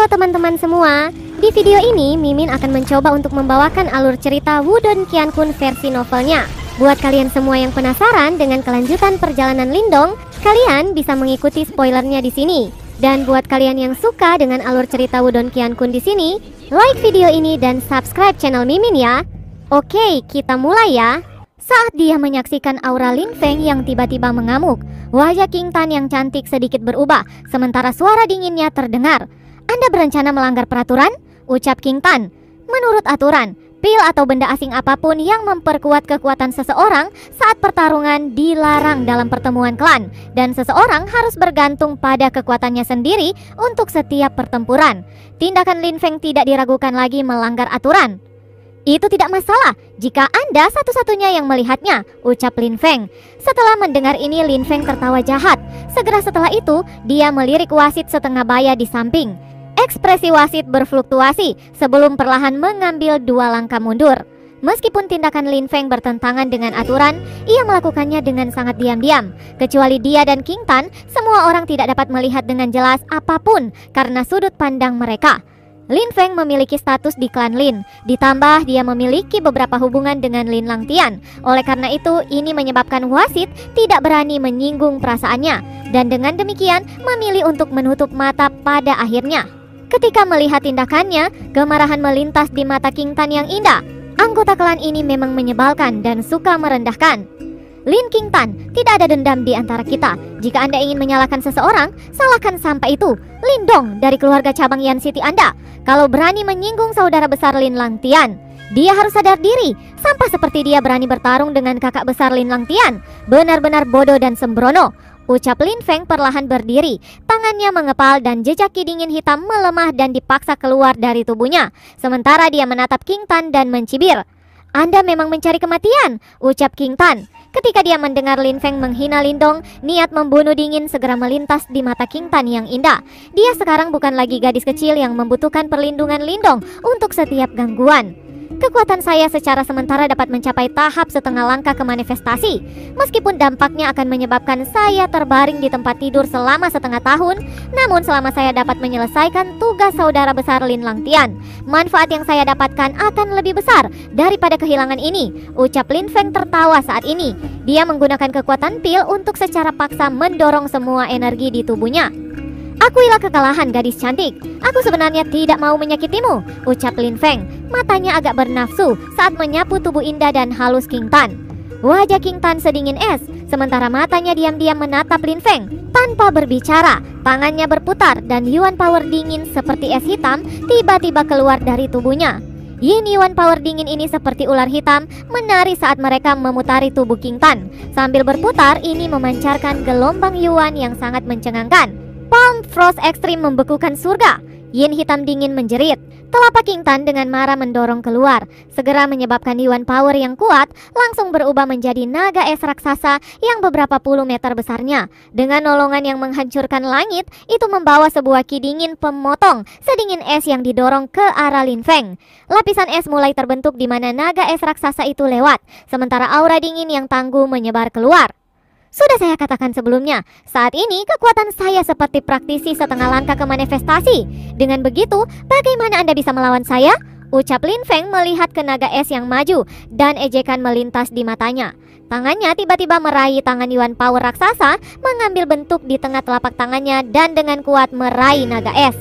Halo teman-teman semua, di video ini Mimin akan mencoba untuk membawakan alur cerita Wudong Qiankun versi novelnya. Buat kalian semua yang penasaran dengan kelanjutan perjalanan Lindong, kalian bisa mengikuti spoilernya di sini. Dan buat kalian yang suka dengan alur cerita Wudong Qiankun di sini, like video ini dan subscribe channel Mimin ya. Oke, kita mulai ya. Saat dia menyaksikan aura Lin Feng yang tiba-tiba mengamuk, wajah King Tan yang cantik sedikit berubah, sementara suara dinginnya terdengar. Anda berencana melanggar peraturan? Ucap King Tan. Menurut aturan, pil atau benda asing apapun yang memperkuat kekuatan seseorang saat pertarungan dilarang dalam pertemuan klan, dan seseorang harus bergantung pada kekuatannya sendiri untuk setiap pertempuran. Tindakan Lin Feng tidak diragukan lagi melanggar aturan. Itu tidak masalah jika Anda satu-satunya yang melihatnya, ucap Lin Feng. Setelah mendengar ini, Lin Feng tertawa jahat. Segera setelah itu, dia melirik wasit setengah baya di samping. Ekspresi wasit berfluktuasi sebelum perlahan mengambil 2 langkah mundur. Meskipun tindakan Lin Feng bertentangan dengan aturan, ia melakukannya dengan sangat diam-diam. Kecuali dia dan King Tan, semua orang tidak dapat melihat dengan jelas apapun karena sudut pandang mereka. Lin Feng memiliki status di klan Lin, ditambah dia memiliki beberapa hubungan dengan Lin Langtian. Oleh karena itu, ini menyebabkan wasit tidak berani menyinggung perasaannya, dan dengan demikian memilih untuk menutup mata pada akhirnya. Ketika melihat tindakannya, kemarahan melintas di mata King Tan yang indah. Anggota klan ini memang menyebalkan dan suka merendahkan. Lin King Tan, tidak ada dendam di antara kita. Jika Anda ingin menyalahkan seseorang, salahkan sampai itu Lindong dari keluarga cabang Yan City Anda. Kalau berani menyinggung saudara besar Lin Langtian, dia harus sadar diri. Sampah seperti dia berani bertarung dengan kakak besar Lin Langtian. Benar-benar bodoh dan sembrono, ucap Lin Feng perlahan berdiri. Tangannya mengepal dan jejak ki dingin hitam melemah dan dipaksa keluar dari tubuhnya. Sementara dia menatap King Tan dan mencibir. Anda memang mencari kematian, ucap King Tan. Ketika dia mendengar Lin Feng menghina Lindong, niat membunuh dingin segera melintas di mata King Tan yang indah. Dia sekarang bukan lagi gadis kecil yang membutuhkan perlindungan Lindong untuk setiap gangguan. Kekuatan saya secara sementara dapat mencapai tahap setengah langkah ke manifestasi. Meskipun dampaknya akan menyebabkan saya terbaring di tempat tidur selama setengah tahun, namun selama saya dapat menyelesaikan tugas saudara besar Lin Langtian, manfaat yang saya dapatkan akan lebih besar daripada kehilangan ini, ucap Lin Feng tertawa saat ini. Dia menggunakan kekuatan pil untuk secara paksa mendorong semua energi di tubuhnya. Akuilah kekalahan, gadis cantik. Aku sebenarnya tidak mau menyakitimu, ucap Lin Feng. Matanya agak bernafsu saat menyapu tubuh indah dan halus King Tan. Wajah King Tan sedingin es, sementara matanya diam-diam menatap Lin Feng. Tanpa berbicara, tangannya berputar dan Yuan Power dingin seperti es hitam tiba-tiba keluar dari tubuhnya. Yin Yuan Power dingin ini seperti ular hitam menari saat mereka memutari tubuh King Tan. Sambil berputar, ini memancarkan gelombang Yuan yang sangat mencengangkan. Palm Frost Extreme membekukan surga. Yin hitam dingin menjerit. Telapak King Tan dengan marah mendorong keluar, segera menyebabkan Yuan Power yang kuat langsung berubah menjadi naga es raksasa yang beberapa puluh meter besarnya. Dengan nolongan yang menghancurkan langit, itu membawa sebuah ki dingin pemotong sedingin es yang didorong ke arah Lin Feng. Lapisan es mulai terbentuk di mana naga es raksasa itu lewat, sementara aura dingin yang tangguh menyebar keluar. Sudah saya katakan sebelumnya, saat ini kekuatan saya seperti praktisi setengah langkah ke manifestasi. Dengan begitu, bagaimana Anda bisa melawan saya? Ucap Lin Feng melihat ke naga es yang maju dan ejekan melintas di matanya. Tangannya tiba-tiba meraih tangan Yuan Power raksasa, mengambil bentuk di tengah telapak tangannya dan dengan kuat meraih naga es.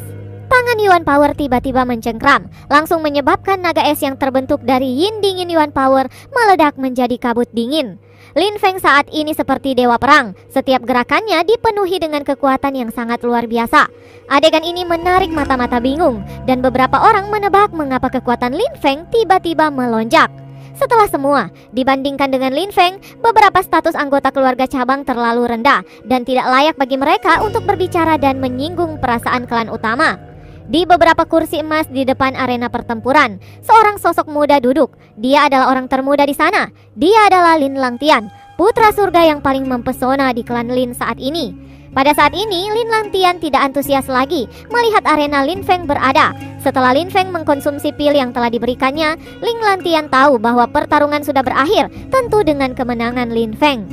Tangan Yuan Power tiba-tiba mencengkram, langsung menyebabkan naga es yang terbentuk dari yin dingin Yuan Power meledak menjadi kabut dingin. Lin Feng saat ini seperti dewa perang. Setiap gerakannya dipenuhi dengan kekuatan yang sangat luar biasa. Adegan ini menarik mata-mata bingung, dan beberapa orang menebak mengapa kekuatan Lin Feng tiba-tiba melonjak. Setelah semua, dibandingkan dengan Lin Feng, beberapa status anggota keluarga cabang terlalu rendah dan tidak layak bagi mereka untuk berbicara dan menyinggung perasaan klan utama. Di beberapa kursi emas di depan arena pertempuran, seorang sosok muda duduk. Dia adalah orang termuda di sana. Dia adalah Lin Langtian, putra surga yang paling mempesona di klan Lin saat ini. Pada saat ini, Lin Langtian tidak antusias lagi melihat arena Lin Feng berada. Setelah Lin Feng mengkonsumsi pil yang telah diberikannya, Lin Langtian tahu bahwa pertarungan sudah berakhir, tentu dengan kemenangan Lin Feng.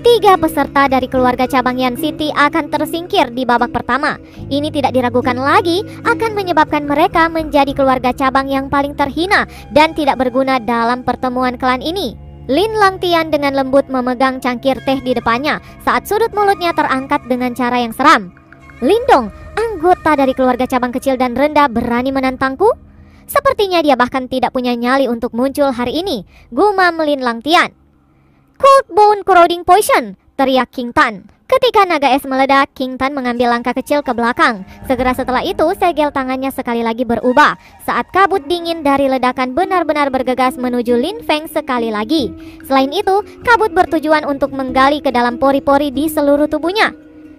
3 peserta dari keluarga cabang Yan City akan tersingkir di babak pertama. Ini tidak diragukan lagi akan menyebabkan mereka menjadi keluarga cabang yang paling terhina dan tidak berguna dalam pertemuan klan ini. Lin Langtian dengan lembut memegang cangkir teh di depannya saat sudut mulutnya terangkat dengan cara yang seram. Lindong, anggota dari keluarga cabang kecil dan rendah, berani menantangku? Sepertinya dia bahkan tidak punya nyali untuk muncul hari ini, gumam Lin Langtian. Cold Bone Corroding Poison, teriak King Tan. Ketika naga es meledak, King Tan mengambil langkah kecil ke belakang. Segera setelah itu, segel tangannya sekali lagi berubah saat kabut dingin dari ledakan benar-benar bergegas menuju Lin Feng sekali lagi. Selain itu, kabut bertujuan untuk menggali ke dalam pori-pori di seluruh tubuhnya.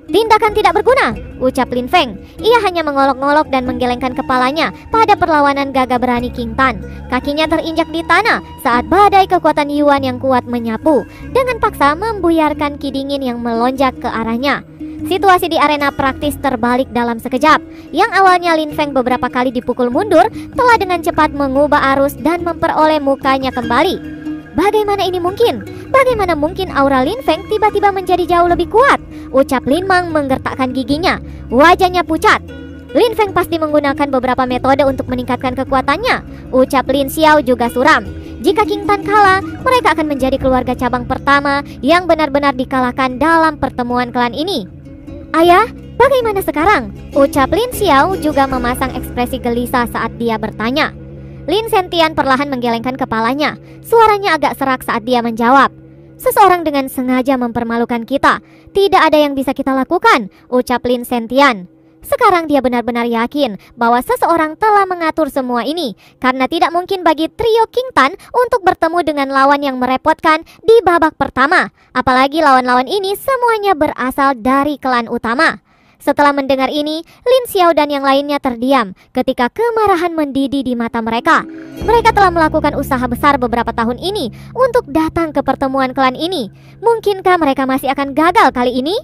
Tindakan tidak berguna, ucap Lin Feng. Ia hanya mengolok-ngolok dan menggelengkan kepalanya pada perlawanan gagah berani King Tan. Kakinya terinjak di tanah saat badai kekuatan Yuan yang kuat menyapu, dengan paksa membuyarkan ki dingin yang melonjak ke arahnya. Situasi di arena praktis terbalik dalam sekejap. Yang awalnya Lin Feng beberapa kali dipukul mundur, telah dengan cepat mengubah arus dan memperoleh mukanya kembali. Bagaimana ini mungkin? Bagaimana mungkin aura Lin Feng tiba-tiba menjadi jauh lebih kuat? Ucap Lin Mang menggertakkan giginya. Wajahnya pucat. Lin Feng pasti menggunakan beberapa metode untuk meningkatkan kekuatannya, ucap Lin Xiao juga suram. Jika King Tan kalah, mereka akan menjadi keluarga cabang pertama yang benar-benar dikalahkan dalam pertemuan klan ini. Ayah, bagaimana sekarang? Ucap Lin Xiao juga memasang ekspresi gelisah saat dia bertanya. Lin Sentian perlahan menggelengkan kepalanya. Suaranya agak serak saat dia menjawab. Seseorang dengan sengaja mempermalukan kita. Tidak ada yang bisa kita lakukan, ucap Lin Sentian. Sekarang dia benar-benar yakin bahwa seseorang telah mengatur semua ini, karena tidak mungkin bagi trio King Tan untuk bertemu dengan lawan yang merepotkan di babak pertama. Apalagi lawan-lawan ini semuanya berasal dari klan utama. Setelah mendengar ini, Lin Xiao dan yang lainnya terdiam ketika kemarahan mendidih di mata mereka. Mereka telah melakukan usaha besar beberapa tahun ini untuk datang ke pertemuan klan ini. Mungkinkah mereka masih akan gagal kali ini?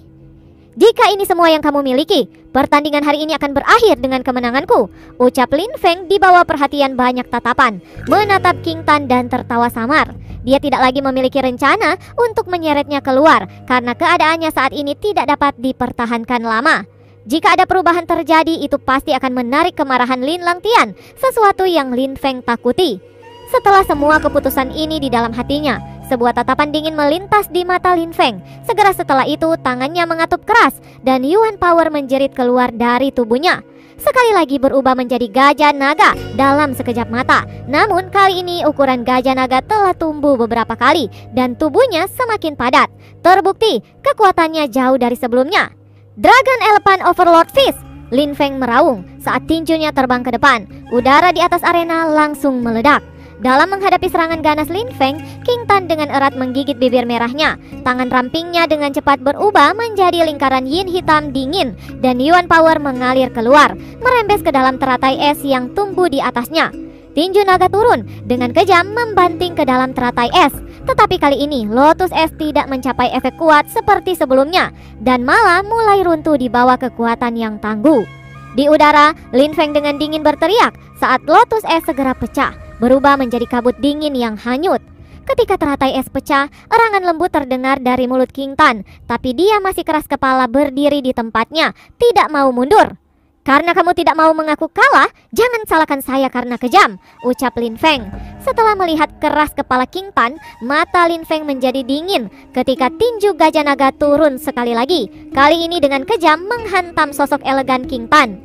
Jika ini semua yang kamu miliki, pertandingan hari ini akan berakhir dengan kemenanganku, ucap Lin Feng di bawah perhatian banyak tatapan, menatap King Tan dan tertawa samar. Dia tidak lagi memiliki rencana untuk menyeretnya keluar karena keadaannya saat ini tidak dapat dipertahankan lama. Jika ada perubahan terjadi, itu pasti akan menarik kemarahan Lin Langtian, sesuatu yang Lin Feng takuti. Setelah semua keputusan ini di dalam hatinya, sebuah tatapan dingin melintas di mata Lin Feng. Segera setelah itu, tangannya mengatup keras dan Yuan Power menjerit keluar dari tubuhnya. Sekali lagi berubah menjadi gajah naga dalam sekejap mata. Namun kali ini ukuran gajah naga telah tumbuh beberapa kali dan tubuhnya semakin padat. Terbukti kekuatannya jauh dari sebelumnya. Dragon Elephant Overlord Fist, Lin Feng meraung saat tinjunya terbang ke depan. Udara di atas arena langsung meledak. Dalam menghadapi serangan ganas Lin Feng, King Tan dengan erat menggigit bibir merahnya. Tangan rampingnya dengan cepat berubah menjadi lingkaran yin hitam dingin dan Yuan Power mengalir keluar, merembes ke dalam teratai es yang tumbuh di atasnya. Tinju naga turun dengan kejam membanting ke dalam teratai es. Tetapi kali ini Lotus Es tidak mencapai efek kuat seperti sebelumnya dan malah mulai runtuh di bawah kekuatan yang tangguh. Di udara, Lin Feng dengan dingin berteriak saat Lotus Es segera pecah, berubah menjadi kabut dingin yang hanyut. Ketika teratai es pecah, erangan lembut terdengar dari mulut King Tan, tapi dia masih keras kepala berdiri di tempatnya, tidak mau mundur. Karena kamu tidak mau mengaku kalah, jangan salahkan saya karena kejam, ucap Lin Feng. Setelah melihat keras kepala King Tan, mata Lin Feng menjadi dingin ketika tinju gajah naga turun sekali lagi. Kali ini dengan kejam menghantam sosok elegan King Tan.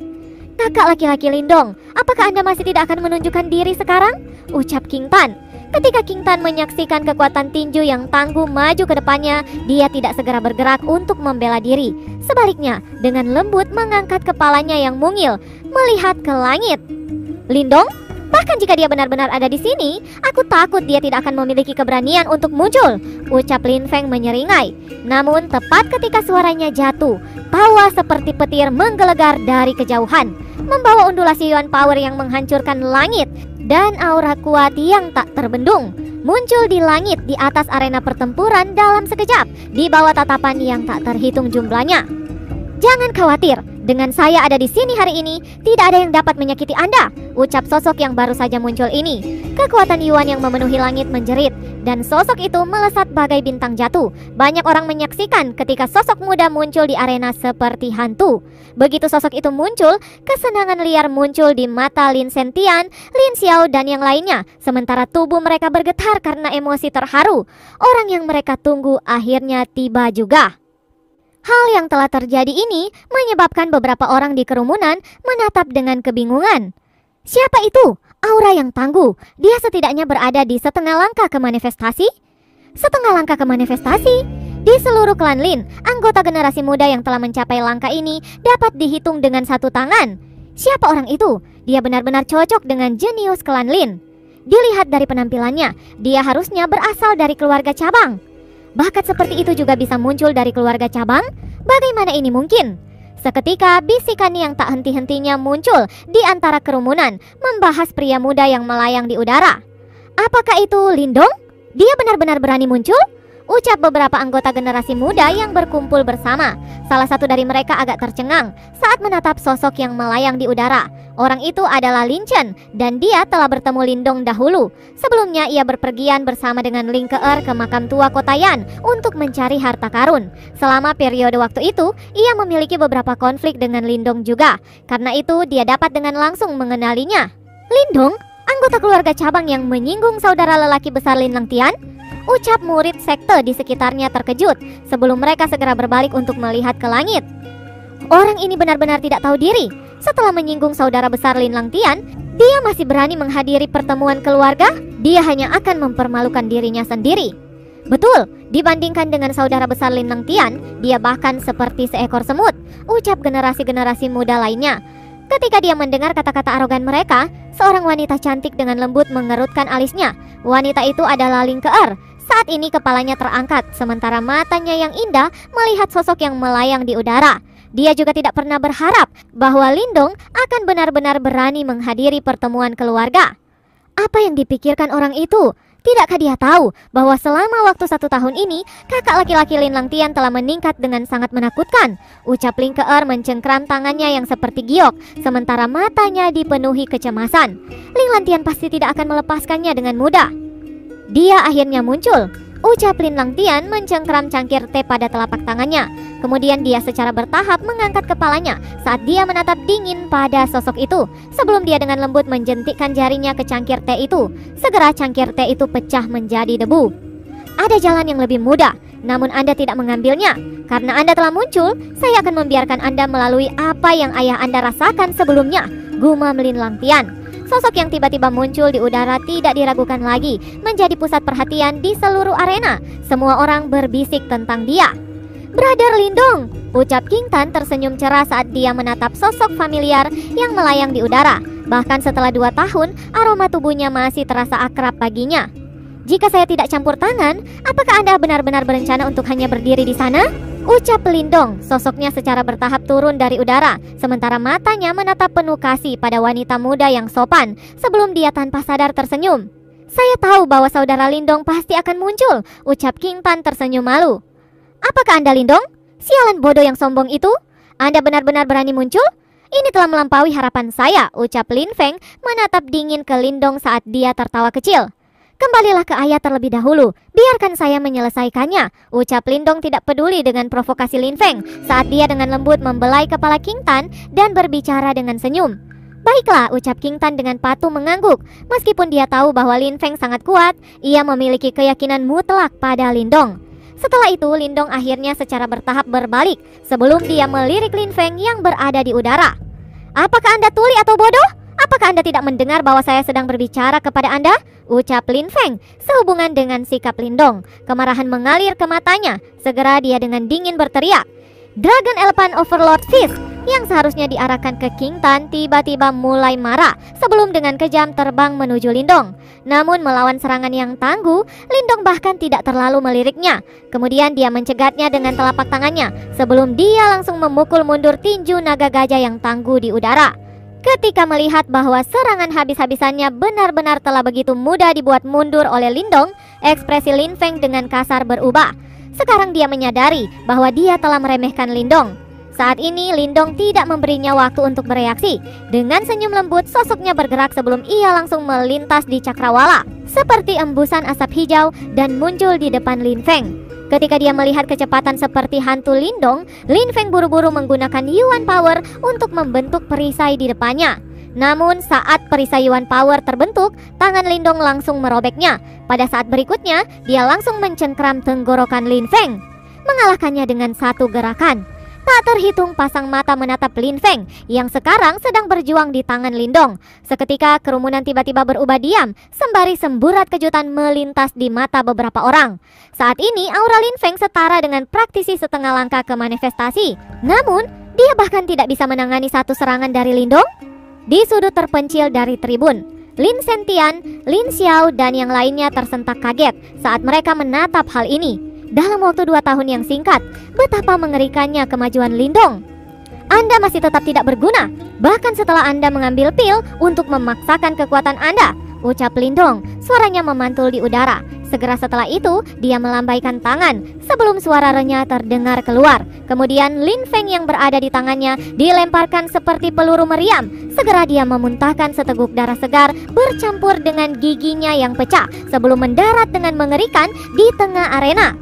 Kakak laki-laki Lindong, apakah Anda masih tidak akan menunjukkan diri sekarang? Ucap King Tan. Ketika King Tan menyaksikan kekuatan tinju yang tangguh maju ke depannya, dia tidak segera bergerak untuk membela diri. Sebaliknya, dengan lembut mengangkat kepalanya yang mungil, melihat ke langit. Lindong? Bahkan jika dia benar-benar ada di sini, aku takut dia tidak akan memiliki keberanian untuk muncul, ucap Lin Feng menyeringai. Namun tepat ketika suaranya jatuh, tawa seperti petir menggelegar dari kejauhan, membawa undulasi Yuan Power yang menghancurkan langit dan aura kuat yang tak terbendung muncul di langit di atas arena pertempuran dalam sekejap, di bawah tatapan yang tak terhitung jumlahnya. Jangan khawatir, dengan saya ada di sini hari ini, tidak ada yang dapat menyakiti Anda, ucap sosok yang baru saja muncul ini. Kekuatan Yuan yang memenuhi langit menjerit dan sosok itu melesat bagai bintang jatuh. Banyak orang menyaksikan ketika sosok muda muncul di arena seperti hantu. Begitu sosok itu muncul, kesenangan liar muncul di mata Lin Sentian, Lin Xiao, dan yang lainnya. Sementara tubuh mereka bergetar karena emosi terharu. Orang yang mereka tunggu akhirnya tiba juga. Hal yang telah terjadi ini menyebabkan beberapa orang di kerumunan menatap dengan kebingungan. Siapa itu? Aura yang tangguh. Dia setidaknya berada di setengah langkah ke manifestasi. Setengah langkah ke manifestasi? Di seluruh klan Lin, anggota generasi muda yang telah mencapai langkah ini dapat dihitung dengan satu tangan. Siapa orang itu? Dia benar-benar cocok dengan jenius klan Lin. Dilihat dari penampilannya, dia harusnya berasal dari keluarga cabang. Bakat seperti itu juga bisa muncul dari keluarga cabang? Bagaimana ini mungkin? Seketika bisikan yang tak henti-hentinya muncul di antara kerumunan, membahas pria muda yang melayang di udara. Apakah itu Lindong? Dia benar-benar berani muncul? Ucap beberapa anggota generasi muda yang berkumpul bersama. Salah satu dari mereka agak tercengang saat menatap sosok yang melayang di udara. Orang itu adalah Lin Chen, dan dia telah bertemu Lindong dahulu. Sebelumnya ia berpergian bersama dengan Ling Keer ke makam tua kota Yan untuk mencari harta karun. Selama periode waktu itu, ia memiliki beberapa konflik dengan Lindong juga. Karena itu dia dapat dengan langsung mengenalinya. Lindong, anggota keluarga cabang yang menyinggung saudara lelaki besar Lin Langtian? Ucap murid sekte di sekitarnya terkejut sebelum mereka segera berbalik untuk melihat ke langit. Orang ini benar-benar tidak tahu diri. Setelah menyinggung saudara besar Lin Langtian, dia masih berani menghadiri pertemuan keluarga. Dia hanya akan mempermalukan dirinya sendiri. Betul, dibandingkan dengan saudara besar Lin Langtian, dia bahkan seperti seekor semut, ucap generasi-generasi muda lainnya. Ketika dia mendengar kata-kata arogan mereka, seorang wanita cantik dengan lembut mengerutkan alisnya. Wanita itu adalah Ling Keer. Saat ini kepalanya terangkat, sementara matanya yang indah melihat sosok yang melayang di udara. Dia juga tidak pernah berharap bahwa Lindong akan benar-benar berani menghadiri pertemuan keluarga. Apa yang dipikirkan orang itu? Tidakkah dia tahu bahwa selama waktu 1 tahun ini, kakak laki-laki Lin Langtian telah meningkat dengan sangat menakutkan? Ucap Ling Keer mencengkram tangannya yang seperti giok, sementara matanya dipenuhi kecemasan. Ling Langtian pasti tidak akan melepaskannya dengan mudah. Dia akhirnya muncul. Ucap Lin Langtian mencengkram cangkir teh pada telapak tangannya. Kemudian dia secara bertahap mengangkat kepalanya saat dia menatap dingin pada sosok itu. Sebelum dia dengan lembut menjentikkan jarinya ke cangkir teh itu, segera cangkir teh itu pecah menjadi debu. Ada jalan yang lebih mudah, namun Anda tidak mengambilnya. Karena Anda telah muncul, saya akan membiarkan Anda melalui apa yang ayah Anda rasakan sebelumnya, gumam Lin Langtian. Sosok yang tiba-tiba muncul di udara tidak diragukan lagi menjadi pusat perhatian di seluruh arena. Semua orang berbisik tentang dia. Brother Lindong, ucap King Tan tersenyum cerah saat dia menatap sosok familiar yang melayang di udara. Bahkan setelah 2 tahun, aroma tubuhnya masih terasa akrab baginya. Jika saya tidak campur tangan, apakah Anda benar-benar berencana untuk hanya berdiri di sana? Ucap Lindong, sosoknya secara bertahap turun dari udara, sementara matanya menatap penuh kasih pada wanita muda yang sopan sebelum dia tanpa sadar tersenyum. Saya tahu bahwa saudara Lindong pasti akan muncul, ucap King Tan tersenyum malu. Apakah Anda Lindong? Sialan bodoh yang sombong itu? Anda benar-benar berani muncul? Ini telah melampaui harapan saya, ucap Lin Feng menatap dingin ke Lindong saat dia tertawa kecil. Kembalilah ke ayah terlebih dahulu, biarkan saya menyelesaikannya, ucap Lindong tidak peduli dengan provokasi Lin Feng saat dia dengan lembut membelai kepala King Tan dan berbicara dengan senyum. Baiklah, ucap King Tan dengan patuh mengangguk. Meskipun dia tahu bahwa Lin Feng sangat kuat, ia memiliki keyakinan mutlak pada Lindong. Setelah itu, Lindong akhirnya secara bertahap berbalik sebelum dia melirik Lin Feng yang berada di udara. Apakah Anda tuli atau bodoh? Apakah Anda tidak mendengar bahwa saya sedang berbicara kepada Anda? Ucap Lin Feng sehubungan dengan sikap Lindong. Kemarahan mengalir ke matanya. Segera dia dengan dingin berteriak. Dragon Elephant Overlord Fist yang seharusnya diarahkan ke King Tan tiba-tiba mulai marah sebelum dengan kejam terbang menuju Lindong. Namun melawan serangan yang tangguh, Lindong bahkan tidak terlalu meliriknya. Kemudian dia mencegatnya dengan telapak tangannya sebelum dia langsung memukul mundur tinju naga gajah yang tangguh di udara. Ketika melihat bahwa serangan habis-habisannya benar-benar telah begitu mudah dibuat mundur oleh Lindong, ekspresi Lin Feng dengan kasar berubah. Sekarang dia menyadari bahwa dia telah meremehkan Lindong. Saat ini Lindong tidak memberinya waktu untuk bereaksi. Dengan senyum lembut, sosoknya bergerak sebelum ia langsung melintas di cakrawala seperti embusan asap hijau dan muncul di depan Lin Feng. Ketika dia melihat kecepatan seperti hantu Lindong, Lin Feng buru-buru menggunakan Yuan Power untuk membentuk perisai di depannya. Namun saat perisai Yuan Power terbentuk, tangan Lindong langsung merobeknya. Pada saat berikutnya, dia langsung mencengkram tenggorokan Lin Feng, mengalahkannya dengan satu gerakan. Tak terhitung pasang mata menatap Lin Feng yang sekarang sedang berjuang di tangan Lindong. Seketika kerumunan tiba-tiba berubah diam, sembari semburat kejutan melintas di mata beberapa orang. Saat ini aura Lin Feng setara dengan praktisi setengah langkah ke manifestasi. Namun, dia bahkan tidak bisa menangani satu serangan dari Lindong. Di sudut terpencil dari tribun, Lin Sentian, Lin Xiao, dan yang lainnya tersentak kaget saat mereka menatap hal ini. Dalam waktu 2 tahun yang singkat, betapa mengerikannya kemajuan Lindong. Anda masih tetap tidak berguna, bahkan setelah Anda mengambil pil untuk memaksakan kekuatan Anda, ucap Lindong. Suaranya memantul di udara. Segera setelah itu, dia melambaikan tangan sebelum suara renyah terdengar keluar. Kemudian Lin Feng yang berada di tangannya dilemparkan seperti peluru meriam. Segera dia memuntahkan seteguk darah segar bercampur dengan giginya yang pecah sebelum mendarat dengan mengerikan di tengah arena.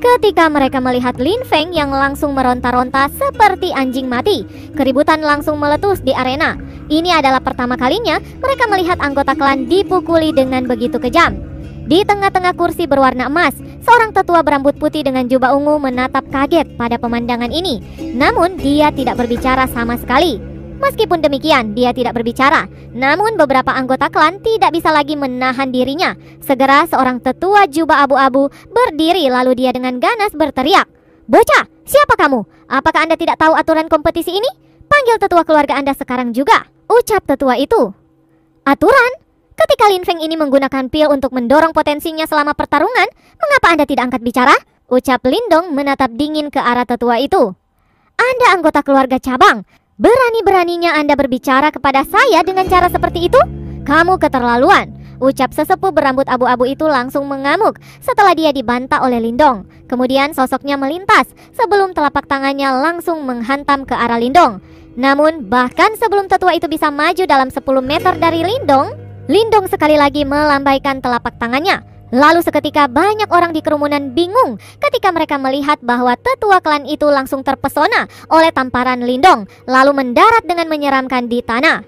Ketika mereka melihat Lin Feng yang langsung meronta-ronta seperti anjing mati, keributan langsung meletus di arena. Ini adalah pertama kalinya mereka melihat anggota klan dipukuli dengan begitu kejam. Di tengah-tengah kursi berwarna emas, seorang tetua berambut putih dengan jubah ungu menatap kaget pada pemandangan ini. Namun dia tidak berbicara sama sekali. Meskipun demikian, dia tidak berbicara. Namun beberapa anggota klan tidak bisa lagi menahan dirinya. Segera seorang tetua jubah abu-abu berdiri lalu dia dengan ganas berteriak, "Bocah, siapa kamu? Apakah Anda tidak tahu aturan kompetisi ini? Panggil tetua keluarga Anda sekarang juga," ucap tetua itu. Aturan? Ketika Lin Feng ini menggunakan pil untuk mendorong potensinya selama pertarungan, mengapa Anda tidak angkat bicara? Ucap Lindong menatap dingin ke arah tetua itu. Anda anggota keluarga cabang. Berani-beraninya Anda berbicara kepada saya dengan cara seperti itu? Kamu keterlaluan, ucap sesepuh berambut abu-abu itu langsung mengamuk setelah dia dibantah oleh Lindong. Kemudian sosoknya melintas sebelum telapak tangannya langsung menghantam ke arah Lindong. Namun bahkan sebelum tetua itu bisa maju dalam 10 meter dari Lindong, Lindong sekali lagi melambaikan telapak tangannya. Lalu seketika banyak orang di kerumunan bingung ketika mereka melihat bahwa tetua klan itu langsung terpesona oleh tamparan Lindong, lalu mendarat dengan menyeramkan di tanah.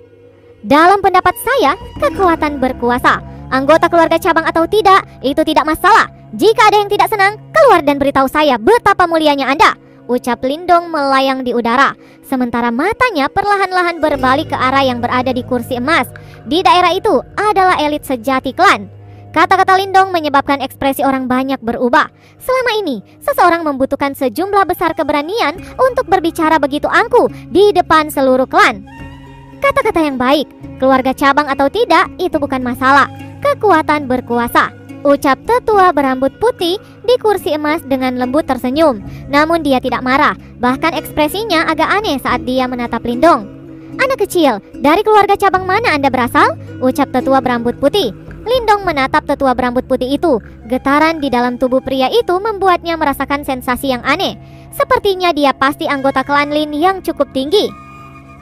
Dalam pendapat saya, kekuatan berkuasa. Anggota keluarga cabang atau tidak, itu tidak masalah. Jika ada yang tidak senang, keluar dan beritahu saya betapa mulianya Anda, ucap Lindong melayang di udara. Sementara matanya perlahan-lahan berbalik ke arah yang berada di kursi emas. Di daerah itu adalah elit sejati klan. Kata-kata Lindong menyebabkan ekspresi orang banyak berubah. Selama ini, seseorang membutuhkan sejumlah besar keberanian untuk berbicara begitu angkuh di depan seluruh klan. Kata-kata yang baik, keluarga cabang atau tidak, itu bukan masalah. Kekuatan berkuasa, ucap tetua berambut putih di kursi emas dengan lembut tersenyum. Namun dia tidak marah, bahkan ekspresinya agak aneh saat dia menatap Lindong. Anak kecil, dari keluarga cabang mana Anda berasal? Ucap tetua berambut putih. Lindong menatap tetua berambut putih itu. Getaran di dalam tubuh pria itu membuatnya merasakan sensasi yang aneh. Sepertinya dia pasti anggota klan Lin yang cukup tinggi.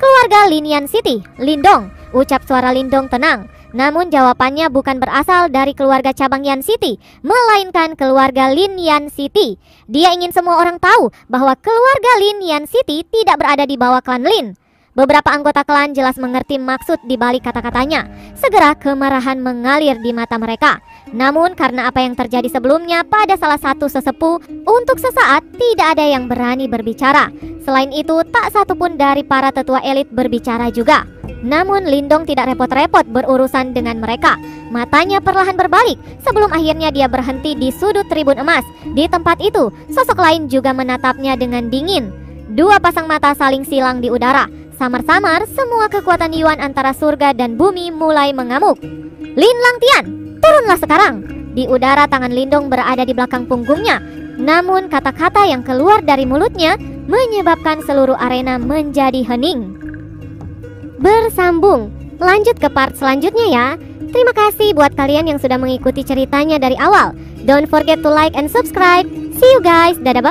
Keluarga Linian City, Lindong, ucap suara Lindong tenang. Namun jawabannya bukan berasal dari keluarga cabang Yan City, melainkan keluarga Lin Yan City. Dia ingin semua orang tahu bahwa keluarga Lin Yan City tidak berada di bawah klan Lin. Beberapa anggota klan jelas mengerti maksud di balik kata-katanya. Segera kemarahan mengalir di mata mereka. Namun karena apa yang terjadi sebelumnya pada salah satu sesepuh, untuk sesaat tidak ada yang berani berbicara. Selain itu, tak satu pun dari para tetua elit berbicara juga. Namun Lindong tidak repot-repot berurusan dengan mereka. Matanya perlahan berbalik sebelum akhirnya dia berhenti di sudut tribun emas. Di tempat itu, sosok lain juga menatapnya dengan dingin. Dua pasang mata saling silang di udara. Samar-samar, semua kekuatan Yuan antara surga dan bumi mulai mengamuk. Lin Langtian, turunlah sekarang. Di udara tangan Lindong berada di belakang punggungnya. Namun kata-kata yang keluar dari mulutnya menyebabkan seluruh arena menjadi hening. Bersambung, lanjut ke part selanjutnya ya. Terima kasih buat kalian yang sudah mengikuti ceritanya dari awal. Don't forget to like and subscribe. See you guys, dadah bye.